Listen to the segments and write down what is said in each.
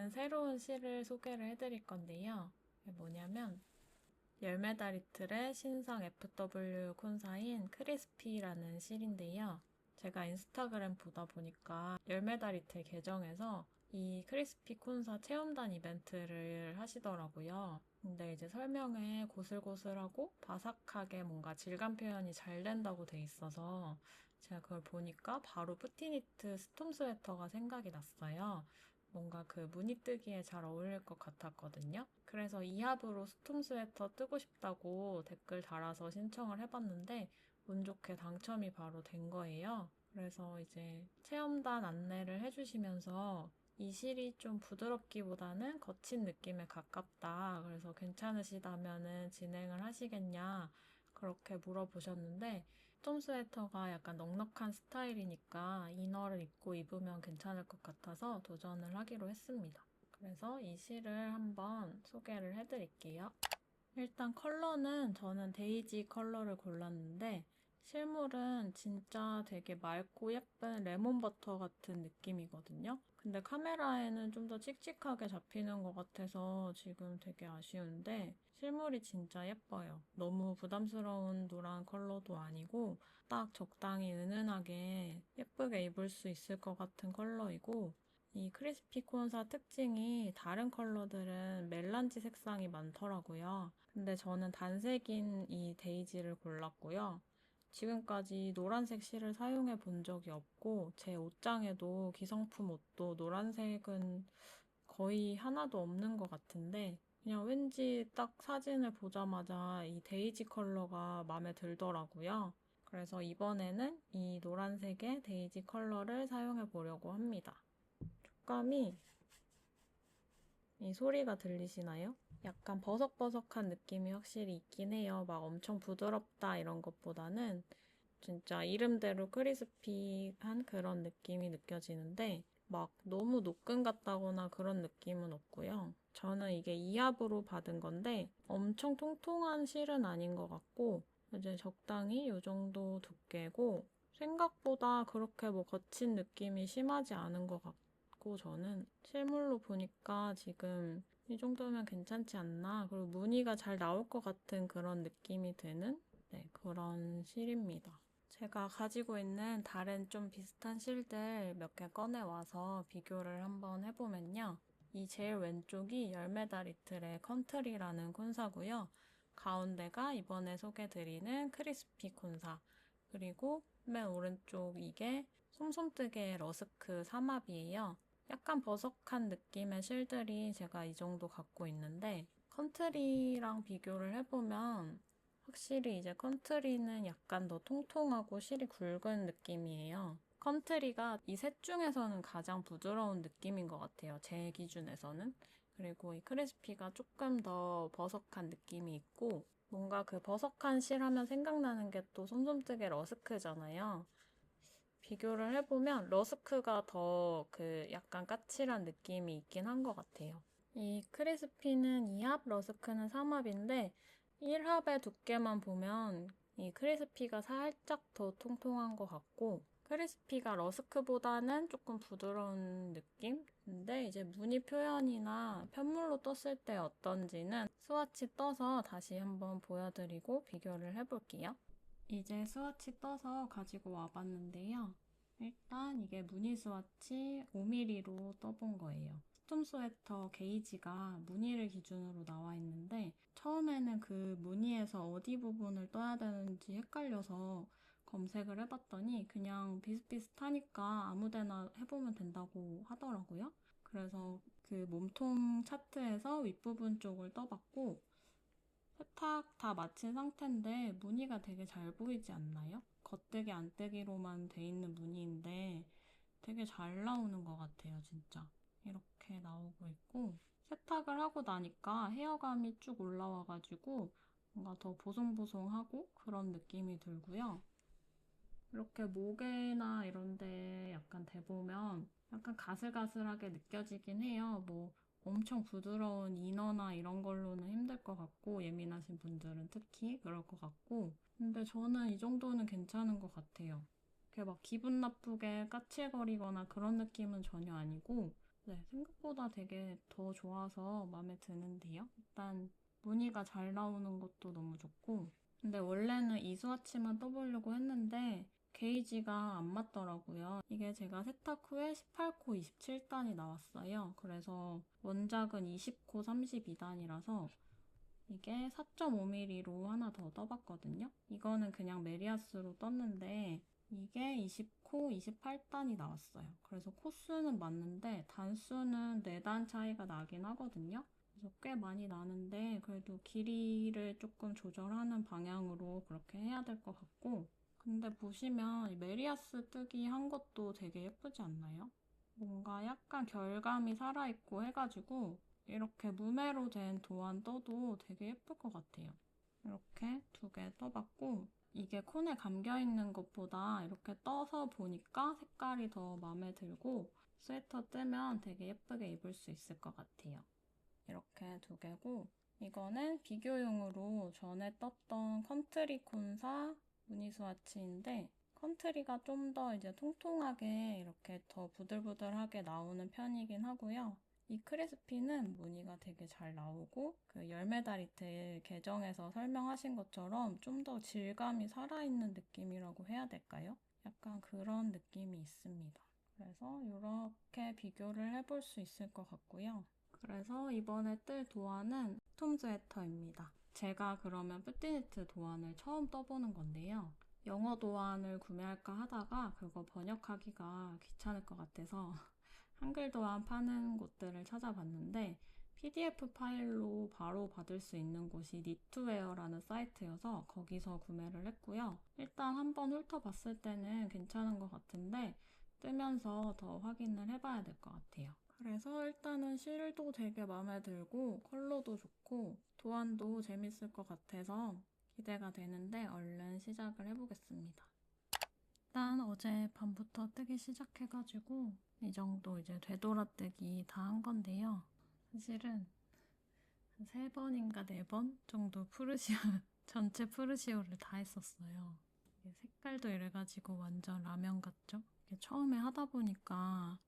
오늘은 새로운 실을 소개를 해드릴 건데요. 이게 뭐냐면 열매다리틀의 신상 FW 콘사인 크리스피라는 실인데요. 제가 인스타그램 보다 보니까 열매다리틀 계정에서 이 크리스피 콘사 체험단 이벤트를 하시더라고요. 근데 이제 설명에 고슬고슬하고 바삭하게 뭔가 질감 표현이 잘 된다고 돼 있어서 제가 그걸 보니까 바로 푸티니트 스톰 스웨터가 생각이 났어요. 뭔가 그 무늬 뜨기에 잘 어울릴 것 같았거든요. 그래서 이합으로 스톰 스웨터 뜨고 싶다고 댓글 달아서 신청을 해봤는데 운 좋게 당첨이 바로 된 거예요. 그래서 이제 체험단 안내를 해주시면서 이 실이 좀 부드럽기보다는 거친 느낌에 가깝다. 그래서 괜찮으시다면은 진행을 하시겠냐. 그렇게 물어보셨는데 톰 스웨터가 약간 넉넉한 스타일이니까 이너를 입으면 괜찮을 것 같아서 도전을 하기로 했습니다. 그래서 이 실을 한번 소개를 해드릴게요. 일단 컬러는 저는 데이지 컬러를 골랐는데 실물은 진짜 되게 맑고 예쁜 레몬버터 같은 느낌이거든요. 근데 카메라에는 좀 더 칙칙하게 잡히는 것 같아서 지금 되게 아쉬운데 실물이 진짜 예뻐요. 너무 부담스러운 노란 컬러도 아니고 딱 적당히 은은하게 예쁘게 입을 수 있을 것 같은 컬러이고 이 크리스피 콘사 특징이 다른 컬러들은 멜란지 색상이 많더라고요. 근데 저는 단색인 이 데이지를 골랐고요. 지금까지 노란색 실을 사용해 본 적이 없고 제 옷장에도 기성품 옷도 노란색은 거의 하나도 없는 것 같은데 그냥 왠지 딱 사진을 보자마자 이 데이지 컬러가 마음에 들더라고요. 그래서 이번에는 이 노란색의 데이지 컬러를 사용해 보려고 합니다. 촉감이 이 소리가 들리시나요? 약간 버석버석한 느낌이 확실히 있긴 해요. 막 엄청 부드럽다 이런 것보다는 진짜 이름대로 크리스피한 그런 느낌이 느껴지는데 막 너무 노끈 같다거나 그런 느낌은 없고요. 저는 이게 이합으로 받은 건데 엄청 통통한 실은 아닌 것 같고 이제 적당히 이 정도 두께고 생각보다 그렇게 뭐 거친 느낌이 심하지 않은 것 같고 저는 실물로 보니까 지금 이 정도면 괜찮지 않나? 그리고 무늬가 잘 나올 것 같은 그런 느낌이 드는 그런 실입니다. 제가 가지고 있는 다른 좀 비슷한 실들 몇 개 꺼내와서 비교를 한번 해보면요. 이 제일 왼쪽이 열매다리틀의 컨트리라는 콘사고요. 가운데가 이번에 소개드리는 크리스피 콘사. 그리고 맨 오른쪽 이게 솜솜뜨개 러스크 삼합이에요. 약간 버석한 느낌의 실들이 제가 이 정도 갖고 있는데 컨트리랑 비교를 해보면 확실히 이제 컨트리는 약간 더 통통하고 실이 굵은 느낌이에요. 컨트리가 이 셋 중에서는 가장 부드러운 느낌인 것 같아요. 제 기준에서는. 그리고 이 크리스피가 조금 더 버석한 느낌이 있고 뭔가 그 버석한 실 하면 생각나는 게 또 솜솜뜨개 러스크잖아요. 비교를 해보면 러스크가 더 그 약간 까칠한 느낌이 있긴 한 것 같아요. 이 크리스피는 2합, 러스크는 3합인데 1합의 두께만 보면 이 크리스피가 살짝 더 통통한 것 같고 크리스피가 러스크보다는 조금 부드러운 느낌인데 이제 무늬 표현이나 편물로 떴을 때 어떤지는 스와치 떠서 다시 한번 보여드리고 비교를 해볼게요. 이제 스와치 떠서 가지고 와봤는데요. 일단 이게 무늬 스와치 5mm로 떠본 거예요. 스톰 스웨터 게이지가 무늬를 기준으로 나와 있는데 처음에는 그 무늬에서 어디 부분을 떠야 되는지 헷갈려서 검색을 해봤더니 그냥 비슷비슷하니까 아무데나 해보면 된다고 하더라고요. 그래서 그 몸통 차트에서 윗부분 쪽을 떠봤고 세탁 다 마친 상태인데 무늬가 되게 잘 보이지 않나요? 겉뜨기 안뜨기로만 돼 있는 무늬인데 되게 잘 나오는 것 같아요, 진짜. 이렇게 나오고 있고 세탁을 하고 나니까 헤어감이 쭉 올라와가지고 뭔가 더 보송보송하고 그런 느낌이 들고요. 이렇게 목에나 이런 데 약간 대보면 약간 가슬가슬하게 느껴지긴 해요. 뭐 엄청 부드러운 이너나 이런 걸로는 힘들 것 같고 예민하신 분들은 특히 그럴 것 같고 근데 저는 이 정도는 괜찮은 것 같아요. 이렇게 막 기분 나쁘게 까칠거리거나 그런 느낌은 전혀 아니고 네, 생각보다 되게 더 좋아서 마음에 드는데요. 일단 무늬가 잘 나오는 것도 너무 좋고, 근데 원래는 이 스와치만 떠보려고 했는데 게이지가 안 맞더라고요. 이게 제가 세탁 후에 18코 27단이 나왔어요. 그래서 원작은 20코 32단이라서 이게 4.5mm로 하나 더 떠봤거든요. 이거는 그냥 메리아스로 떴는데 이게 20코 28단이 나왔어요. 그래서 코수는 맞는데 단수는 4단 차이가 나긴 하거든요. 그래서 꽤 많이 나는데 그래도 길이를 조금 조절하는 방향으로 그렇게 해야 될 것 같고, 근데 보시면 이 메리아스 뜨기 한 것도 되게 예쁘지 않나요? 뭔가 약간 결감이 살아있고 해가지고 이렇게 무늬로 된 도안 떠도 되게 예쁠 것 같아요. 이렇게 2개 떠봤고, 이게 콘에 감겨있는 것보다 이렇게 떠서 보니까 색깔이 더 마음에 들고 스웨터 뜨면 되게 예쁘게 입을 수 있을 것 같아요. 이렇게 2개고, 이거는 비교용으로 전에 떴던 컨트리 콘사 무늬 스와치인데 컨트리가 좀 더 이제 통통하게 이렇게 더 부들부들하게 나오는 편이긴 하고요. 이 크리스피는 무늬가 되게 잘 나오고 그 열매다리트 계정에서 설명하신 것처럼 좀 더 질감이 살아있는 느낌이라고 해야 될까요? 약간 그런 느낌이 있습니다. 그래서 이렇게 비교를 해볼 수 있을 것 같고요. 그래서 이번에 뜰 도안은 스톰 스웨터입니다. 제가 그러면 뿌띠니트 도안을 처음 떠보는 건데요. 영어 도안을 구매할까 하다가 그거 번역하기가 귀찮을 것 같아서 한글 도안 파는 곳들을 찾아봤는데 PDF 파일로 바로 받을 수 있는 곳이 니트웨어라는 사이트여서 거기서 구매를 했고요. 일단 한번 훑어봤을 때는 괜찮은 것 같은데 뜨면서 더 확인을 해봐야 될 것 같아요. 그래서 일단은 실도 되게 마음에 들고 컬러도 좋고 도안도 재밌을 것 같아서 기대가 되는데 얼른 시작을 해보겠습니다. 일단 어제 밤부터 뜨기 시작해가지고 이 정도 이제 되돌아뜨기 다 한 건데요. 사실은 한 3번인가 4번 정도 푸르시오, 전체 푸르시오를 다 했었어요. 색깔도 이래가지고 완전 라면 같죠? 처음에 하다 보니까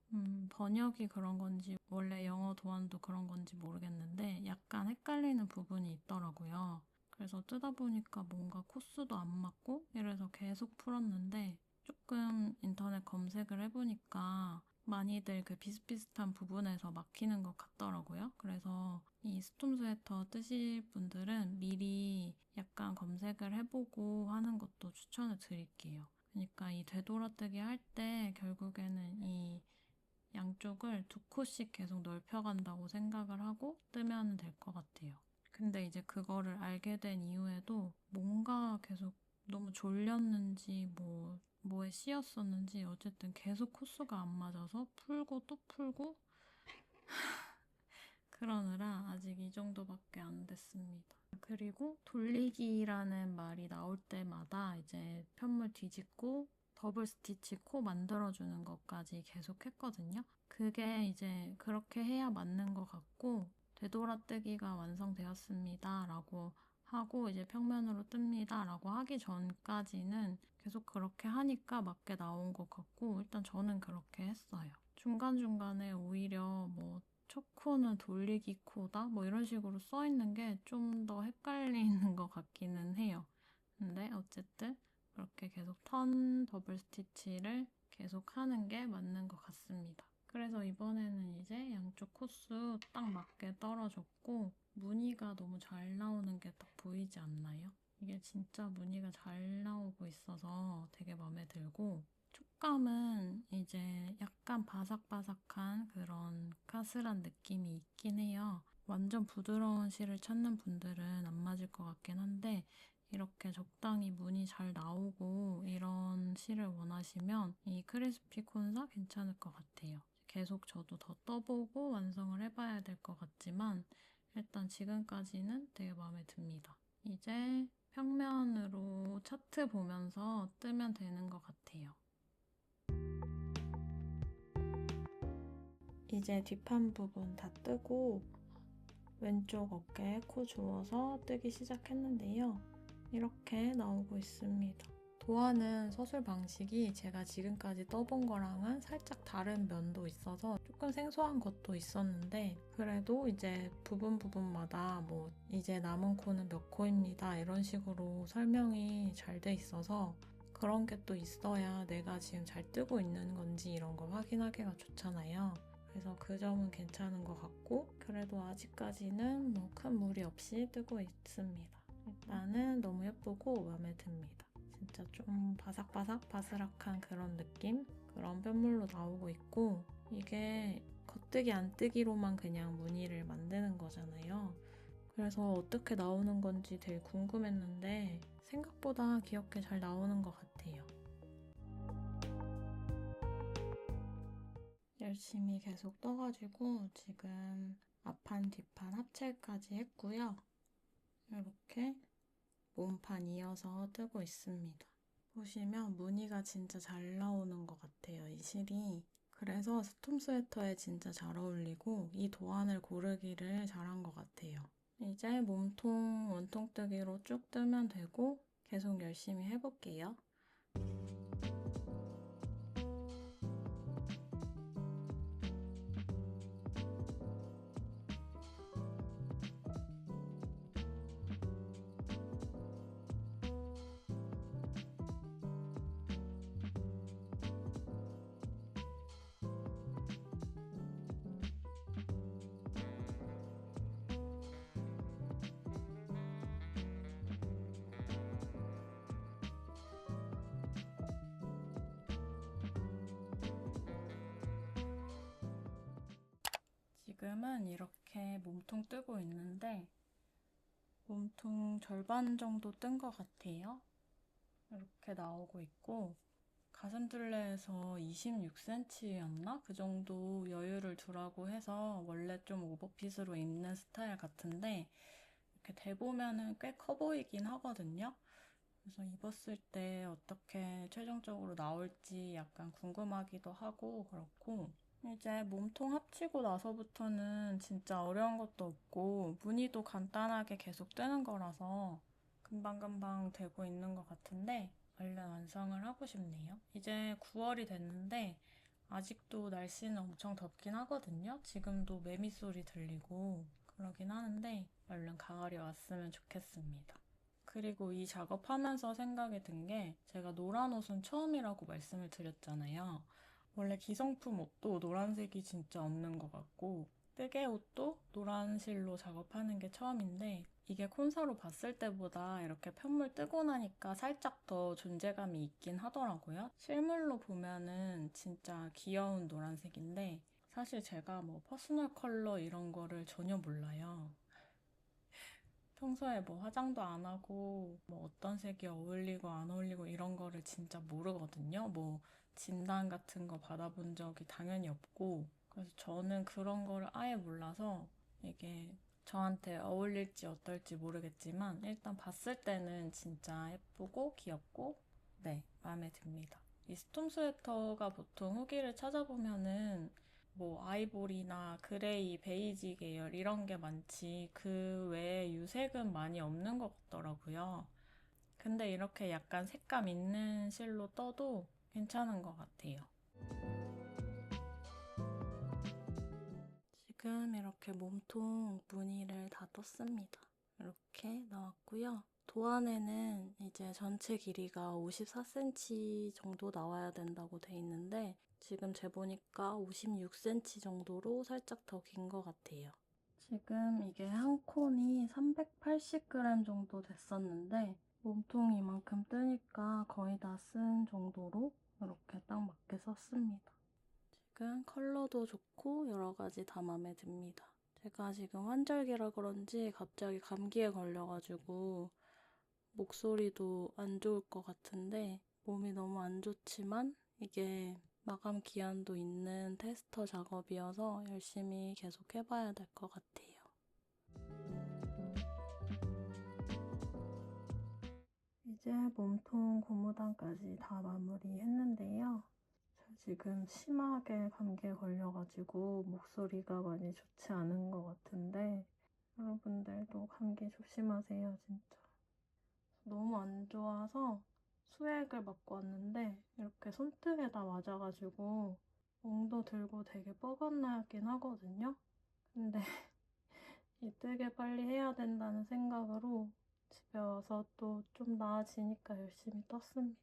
번역이 그런 건지 원래 영어 도안도 그런 건지 모르겠는데 약간 헷갈리는 부분이 있더라고요. 그래서 뜨다 보니까 뭔가 코스도 안 맞고 이래서 계속 풀었는데 조금 인터넷 검색을 해보니까 많이들 그 비슷비슷한 부분에서 막히는 것 같더라고요. 그래서 이 스톰 스웨터 뜨실 분들은 미리 약간 검색을 해보고 하는 것도 추천을 드릴게요. 그러니까 이 되돌아뜨기 할 때 결국에는 이 양쪽을 2코씩 계속 넓혀간다고 생각을 하고 뜨면 될 것 같아요. 근데 이제 그거를 알게 된 이후에도 뭔가 계속 너무 졸렸는지 뭐에 씌였었는지 어쨌든 계속 코스가 안 맞아서 풀고 또 풀고 그러느라 아직 이 정도밖에 안 됐습니다. 그리고 돌리기라는 말이 나올 때마다 이제 편물 뒤집고 더블 스티치 코 만들어주는 것까지 계속 했거든요. 그게 이제 그렇게 해야 맞는 것 같고 되돌아뜨기가 완성되었습니다 라고 하고 이제 평면으로 뜹니다 라고 하기 전까지는 계속 그렇게 하니까 맞게 나온 것 같고 일단 저는 그렇게 했어요. 중간중간에 오히려 뭐 첫 코는 돌리기 코다? 뭐 이런 식으로 써있는 게 좀 더 헷갈리는 것 같기는 해요. 근데 어쨌든 그렇게 계속 턴 더블 스티치를 계속 하는 게 맞는 것 같습니다. 그래서 이번에는 이제 양쪽 코스 딱 맞게 떨어졌고 무늬가 너무 잘 나오는 게 딱 보이지 않나요? 이게 진짜 무늬가 잘 나오고 있어서 되게 마음에 들고 촉감은 이제 약간 바삭바삭한 그런 카스란 느낌이 있긴 해요. 완전 부드러운 실을 찾는 분들은 안 맞을 것 같긴 한데 이렇게 적당히 무늬 잘 나오고 이런 실을 원하시면 이 크리스피 콘사 괜찮을 것 같아요. 계속 저도 더 떠보고 완성을 해봐야 될 것 같지만 일단 지금까지는 되게 마음에 듭니다. 이제 평면으로 차트 보면서 뜨면 되는 것 같아요. 이제 뒷판 부분 다 뜨고 왼쪽 어깨에 코 주워서 뜨기 시작했는데요. 이렇게 나오고 있습니다. 도안은 서술 방식이 제가 지금까지 떠본 거랑은 살짝 다른 면도 있어서 조금 생소한 것도 있었는데, 그래도 이제 부분마다 뭐 이제 남은 코는 몇 코입니다 이런 식으로 설명이 잘 돼 있어서 그런 게 또 있어야 내가 지금 잘 뜨고 있는 건지 이런 거 확인하기가 좋잖아요. 그래서 그 점은 괜찮은 것 같고, 그래도 아직까지는 뭐 큰 무리 없이 뜨고 있습니다. 일단은 너무 예쁘고 마음에 듭니다. 진짜 좀 바삭바삭 바스락한 그런 느낌? 그런 편물로 나오고 있고, 이게 겉뜨기 안뜨기로만 그냥 무늬를 만드는 거잖아요. 그래서 어떻게 나오는 건지 되게 궁금했는데 생각보다 귀엽게 잘 나오는 것 같아요. 열심히 계속 떠가지고 지금 앞판 뒷판 합체까지 했고요. 이렇게 몸판 이어서 뜨고 있습니다. 보시면 무늬가 진짜 잘 나오는 것 같아요, 이 실이. 그래서 스톰 스웨터에 진짜 잘 어울리고 이 도안을 고르기를 잘한 것 같아요. 이제 몸통 원통 뜨기로 쭉 뜨면 되고 계속 열심히 해볼게요. 지금은 이렇게 몸통 뜨고 있는데 몸통 절반 정도 뜬 것 같아요. 이렇게 나오고 있고 가슴둘레에서 26cm였나? 그 정도 여유를 두라고 해서 원래 좀 오버핏으로 입는 스타일 같은데 이렇게 대보면은 꽤 커 보이긴 하거든요. 그래서 입었을 때 어떻게 최종적으로 나올지 약간 궁금하기도 하고 그렇고, 이제 몸통 합치고 나서부터는 진짜 어려운 것도 없고 무늬도 간단하게 계속 뜨는 거라서 금방금방 되고 있는 것 같은데 얼른 완성을 하고 싶네요. 이제 9월이 됐는데 아직도 날씨는 엄청 덥긴 하거든요. 지금도 매미 소리 들리고 그러긴 하는데 얼른 가을이 왔으면 좋겠습니다. 그리고 이 작업하면서 생각이 든 게, 제가 노란 옷은 처음이라고 말씀을 드렸잖아요. 원래 기성품 옷도 노란색이 진짜 없는 것 같고, 뜨개 옷도 노란 실로 작업하는 게 처음인데, 이게 콘사로 봤을 때보다 이렇게 편물 뜨고 나니까 살짝 더 존재감이 있긴 하더라고요. 실물로 보면은 진짜 귀여운 노란색인데, 사실 제가 뭐 퍼스널 컬러 이런 거를 전혀 몰라요. 평소에 뭐 화장도 안 하고 뭐 어떤 색이 어울리고 안 어울리고 이런 거를 진짜 모르거든요. 뭐 진단 같은 거 받아본 적이 당연히 없고, 그래서 저는 그런 거를 아예 몰라서 이게 저한테 어울릴지 어떨지 모르겠지만 일단 봤을 때는 진짜 예쁘고 귀엽고 네, 마음에 듭니다. 이 스톰 스웨터가 보통 후기를 찾아보면은 뭐 아이보리나 그레이, 베이지 계열 이런 게 많지 그 외에 유색은 많이 없는 것 같더라고요. 근데 이렇게 약간 색감 있는 실로 떠도 괜찮은 것 같아요. 지금 이렇게 몸통 무늬를 다 떴습니다. 이렇게 나왔고요. 도안에는 이제 전체 길이가 54cm 정도 나와야 된다고 돼 있는데 지금 재보니까 56cm 정도로 살짝 더 긴 것 같아요. 지금 이게 한 콘이 380g 정도 됐었는데 몸통이 이만큼 뜨니까 거의 다 쓴 정도로 이렇게 딱 맞게 썼습니다. 지금 컬러도 좋고 여러 가지 다 마음에 듭니다. 제가 지금 환절기라 그런지 갑자기 감기에 걸려가지고 목소리도 안 좋을 것 같은데 몸이 너무 안 좋지만 이게 마감 기한도 있는 테스터 작업이어서 열심히 계속 해봐야 될 것 같아요. 이제 몸통 고무단까지 다 마무리했는데요. 저 지금 심하게 감기에 걸려가지고 목소리가 많이 좋지 않은 것 같은데 여러분들도 감기 조심하세요, 진짜. 너무 안 좋아서 수액을 맞고 왔는데 이렇게 손등에다 맞아가지고 멍도 들고 되게 뻐근하긴 하거든요. 근데 이뜨게 빨리 해야 된다는 생각으로 집에 와서 또 좀 나아지니까 열심히 떴습니다.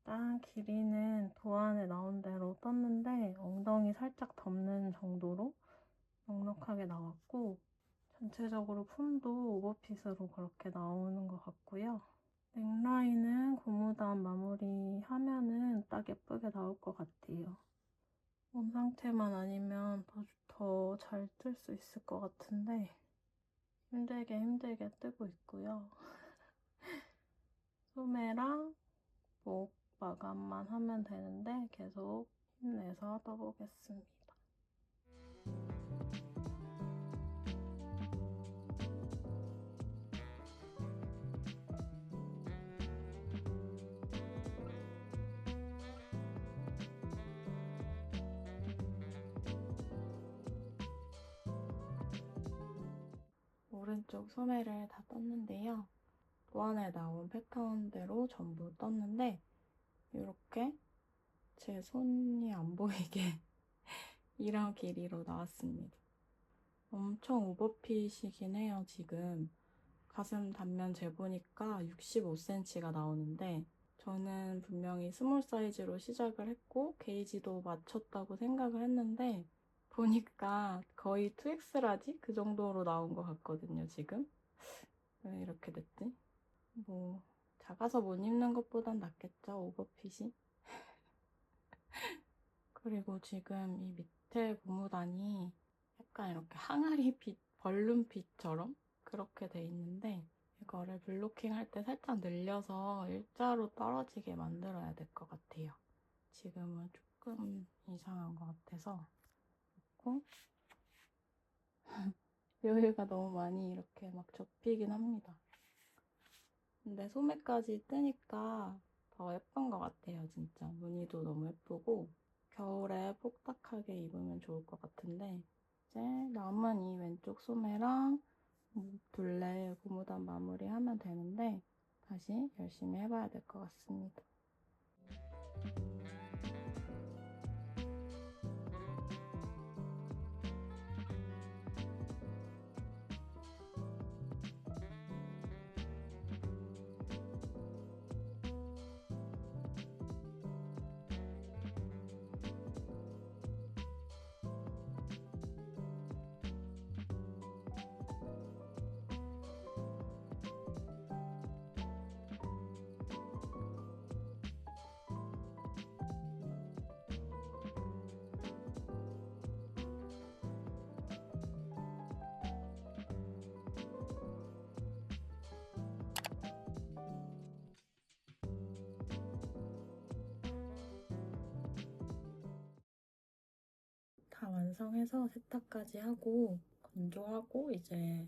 딱 길이는 도안에 나온 대로 떴는데 엉덩이 살짝 덮는 정도로 넉넉하게 나왔고 전체적으로 품도 오버핏으로 그렇게 나오는 것 같고요. 넥라인은 고무단 마무리하면은 딱 예쁘게 나올 것 같아요. 몸 상태만 아니면 더 잘 뜰 수 있을 것 같은데 힘들게 뜨고 있고요. 소매랑 목 마감만 하면 되는데 계속 힘내서 떠보겠습니다. 오른쪽 소매를 다 떴는데요. 도안에 나온 패턴대로 전부 떴는데 이렇게 제 손이 안 보이게 이런 길이로 나왔습니다. 엄청 오버핏이긴 해요, 지금. 가슴 단면 재보니까 65cm가 나오는데 저는 분명히 스몰 사이즈로 시작을 했고 게이지도 맞췄다고 생각을 했는데 보니까 거의 2X라지? 그 정도로 나온 것 같거든요, 지금. 왜 이렇게 됐지? 뭐 작아서 못 입는 것보단 낫겠죠, 오버핏이. 그리고 지금 이 밑에 고무단이 약간 이렇게 항아리빛, 벌룬빛처럼 그렇게 돼 있는데 이거를 블로킹 할 때 살짝 늘려서 일자로 떨어지게 만들어야 될 것 같아요. 지금은 조금 이상한 것 같아서 그렇고 여기가 너무 많이 이렇게 막 접히긴 합니다. 근데 소매까지 뜨니까 더 예쁜 것 같아요, 진짜. 무늬도 너무 예쁘고 겨울에 폭닥하게 입으면 좋을 것 같은데 이제 남은 이 왼쪽 소매랑 둘레 고무단 마무리하면 되는데 다시 열심히 해봐야 될 것 같습니다. 다 완성해서 세탁까지 하고 건조하고 이제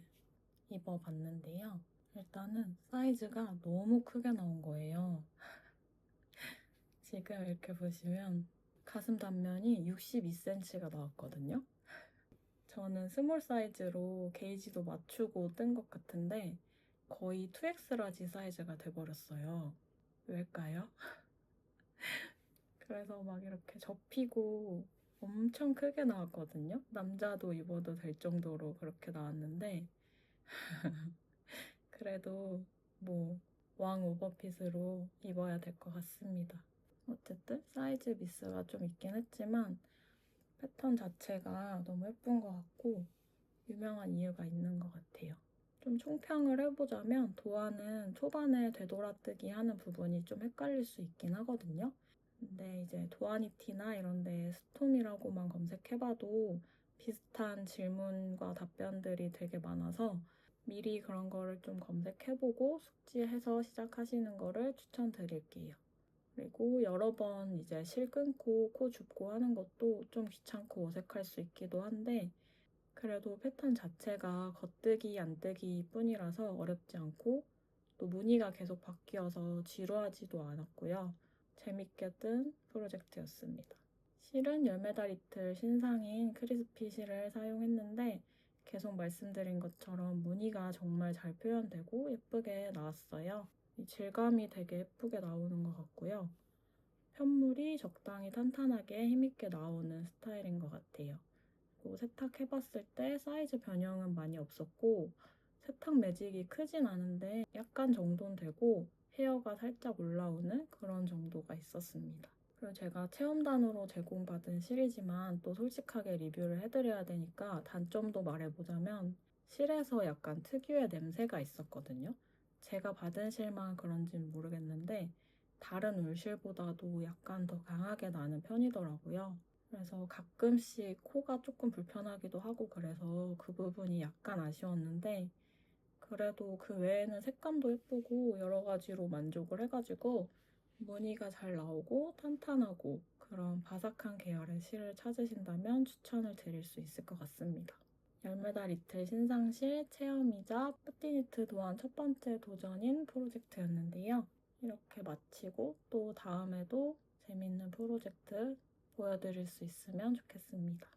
입어봤는데요. 일단은 사이즈가 너무 크게 나온 거예요. 지금 이렇게 보시면 가슴 단면이 62cm가 나왔거든요. 저는 스몰 사이즈로 게이지도 맞추고 뜬 것 같은데 거의 2X라지 사이즈가 돼버렸어요. 왜일까요? 그래서 막 이렇게 접히고 엄청 크게 나왔거든요. 남자도 입어도 될 정도로 그렇게 나왔는데 그래도 뭐 왕 오버핏으로 입어야 될 것 같습니다. 어쨌든 사이즈 미스가 좀 있긴 했지만 패턴 자체가 너무 예쁜 것 같고 유명한 이유가 있는 것 같아요. 좀 총평을 해보자면 도안은 초반에 되돌아뜨기 하는 부분이 좀 헷갈릴 수 있긴 하거든요. 근데 이제 도안이티나 이런 데 스톰이라고만 검색해봐도 비슷한 질문과 답변들이 되게 많아서 미리 그런 거를 좀 검색해보고 숙지해서 시작하시는 거를 추천드릴게요. 그리고 여러 번 이제 실 끊고 코 줍고 하는 것도 좀 귀찮고 어색할 수 있기도 한데 그래도 패턴 자체가 겉뜨기 안뜨기 뿐이라서 어렵지 않고 또 무늬가 계속 바뀌어서 지루하지도 않았고요. 재밌게 뜬 프로젝트였습니다. 실은 열매달 이틀 신상인 크리스피 실을 사용했는데 계속 말씀드린 것처럼 무늬가 정말 잘 표현되고 예쁘게 나왔어요. 이 질감이 되게 예쁘게 나오는 것 같고요. 편물이 적당히 탄탄하게 힘있게 나오는 스타일인 것 같아요. 그리고 세탁해봤을 때 사이즈 변형은 많이 없었고 세탁 매직이 크진 않은데 약간 정도는 되고 헤어가 살짝 올라오는 그런 정도가 있었습니다. 그리고 제가 체험단으로 제공받은 실이지만 또 솔직하게 리뷰를 해드려야 되니까 단점도 말해보자면 실에서 약간 특유의 냄새가 있었거든요. 제가 받은 실만 그런지는 모르겠는데 다른 울실보다도 약간 더 강하게 나는 편이더라고요. 그래서 가끔씩 코가 조금 불편하기도 하고 그래서 그 부분이 약간 아쉬웠는데 그래도 그 외에는 색감도 예쁘고 여러 가지로 만족을 해가지고 무늬가 잘 나오고 탄탄하고 그런 바삭한 계열의 실을 찾으신다면 추천을 드릴 수 있을 것 같습니다. 열매달 이틀 신상실 체험이자 뿌띠니트 도안 첫 번째 도전인 프로젝트였는데요. 이렇게 마치고 또 다음에도 재밌는 프로젝트 보여드릴 수 있으면 좋겠습니다.